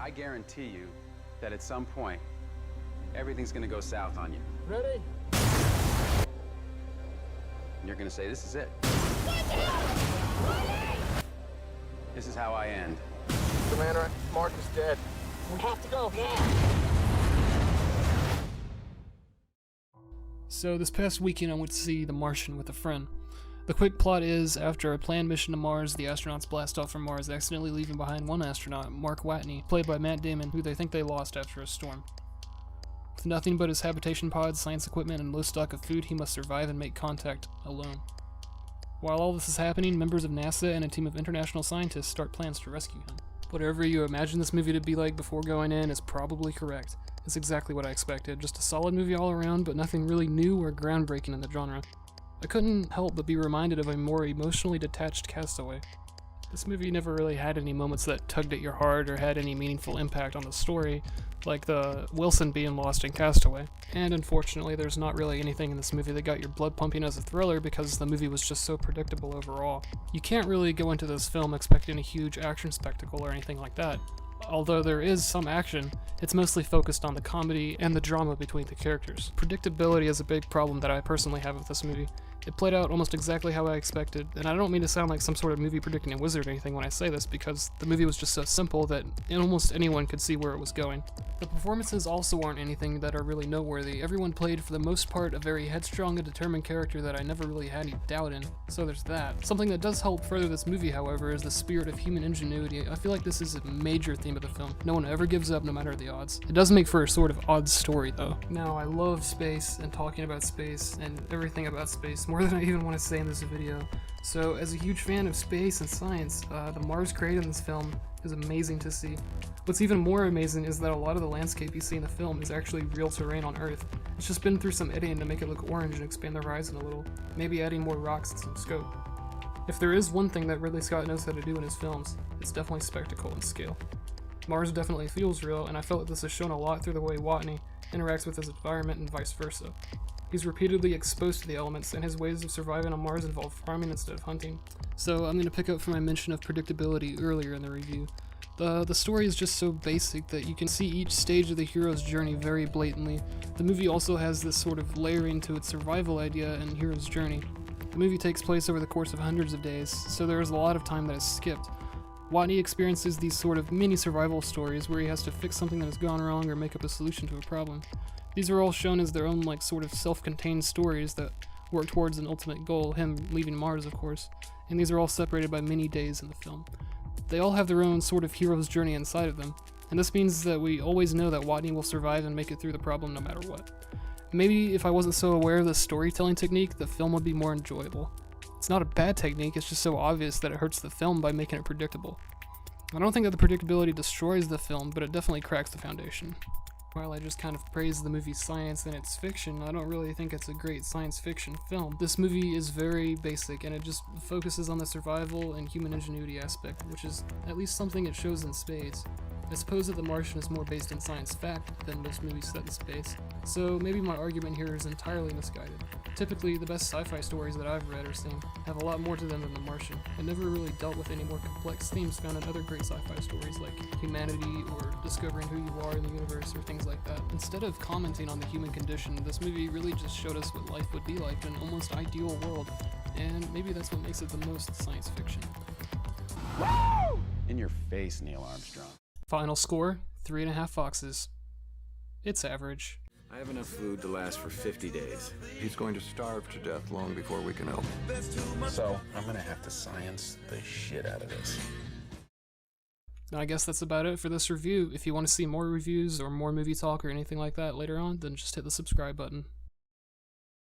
I guarantee you that at some point, everything's gonna go south on you. Ready? And you're gonna say, this is it. This is how I end. Commander, Mark is dead. We have to go now. So this past weekend I went to see The Martian with a friend. The quick plot is, after a planned mission to Mars, the astronauts blast off from Mars, accidentally leaving behind one astronaut, Mark Watney, played by Matt Damon, who they think they lost after a storm. With nothing but his habitation pods, science equipment, and low stock of food, he must survive and make contact alone. While all this is happening, members of NASA and a team of international scientists start plans to rescue him. Whatever you imagine this movie to be like before going in is probably correct. It's exactly what I expected, just a solid movie all around, but nothing really new or groundbreaking in the genre. I couldn't help but be reminded of a more emotionally detached Castaway. This movie never really had any moments that tugged at your heart or had any meaningful impact on the story, like the Wilson being lost in Castaway. And unfortunately, there's not really anything in this movie that got your blood pumping as a thriller because the movie was just so predictable overall. You can't really go into this film expecting a huge action spectacle or anything like that. Although there is some action, it's mostly focused on the comedy and the drama between the characters. Predictability is a big problem that I personally have with this movie. It played out almost exactly how I expected, and I don't mean to sound like some sort of movie predicting a wizard or anything when I say this, because the movie was just so simple that almost anyone could see where it was going. The performances also aren't anything that are really noteworthy. Everyone played, for the most part, a very headstrong and determined character that I never really had any doubt in, so there's that. Something that does help further this movie, however, is the spirit of human ingenuity. I feel like this is a major theme of the film. No one ever gives up no matter the odds. It does make for a sort of odd story, though. Now, I love space and talking about space and everything about space, more than I even want to say in this video. So, as a huge fan of space and science, the Mars created in this film is amazing to see. What's even more amazing is that a lot of the landscape you see in the film is actually real terrain on Earth. It's just been through some editing to make it look orange and expand the horizon a little, maybe adding more rocks and some scope. If there is one thing that Ridley Scott knows how to do in his films, it's definitely spectacle and scale. Mars definitely feels real, and I felt that this is shown a lot through the way Watney interacts with his environment and vice versa. He's repeatedly exposed to the elements, and his ways of surviving on Mars involve farming instead of hunting. So I'm going to pick up from my mention of predictability earlier in the review. The story is just so basic that you can see each stage of the hero's journey very blatantly. The movie also has this sort of layering to its survival idea and hero's journey. The movie takes place over the course of hundreds of days, so there is a lot of time that is skipped. Watney experiences these sort of mini survival stories where he has to fix something that has gone wrong or make up a solution to a problem. These are all shown as their own sort of self-contained stories that work towards an ultimate goal, him leaving Mars of course, and these are all separated by many days in the film. They all have their own sort of hero's journey inside of them, and this means that we always know that Watney will survive and make it through the problem no matter what. Maybe if I wasn't so aware of the storytelling technique, the film would be more enjoyable. It's not a bad technique, it's just so obvious that it hurts the film by making it predictable. I don't think that the predictability destroys the film, but it definitely cracks the foundation. While I just kind of praise the movie's science and its fiction, I don't really think it's a great science fiction film. This movie is very basic, and it just focuses on the survival and human ingenuity aspect, which is at least something it shows in spades. I suppose that The Martian is more based in science fact than most movies set in space, so maybe my argument here is entirely misguided. Typically, the best sci-fi stories that I've read or seen have a lot more to them than The Martian, and never really dealt with any more complex themes found in other great sci-fi stories like humanity or discovering who you are in the universe or things like that. Instead of commenting on the human condition, this movie really just showed us what life would be like in an almost ideal world, and maybe that's what makes it the most science fiction. Woo! In your face, Neil Armstrong. Final score, 3.5 Foxes. It's average. I have enough food to last for 50 days. He's going to starve to death long before we can help. So, I'm gonna have to science the shit out of this. And I guess that's about it for this review. If you want to see more reviews or more movie talk or anything like that later on, then just hit the subscribe button.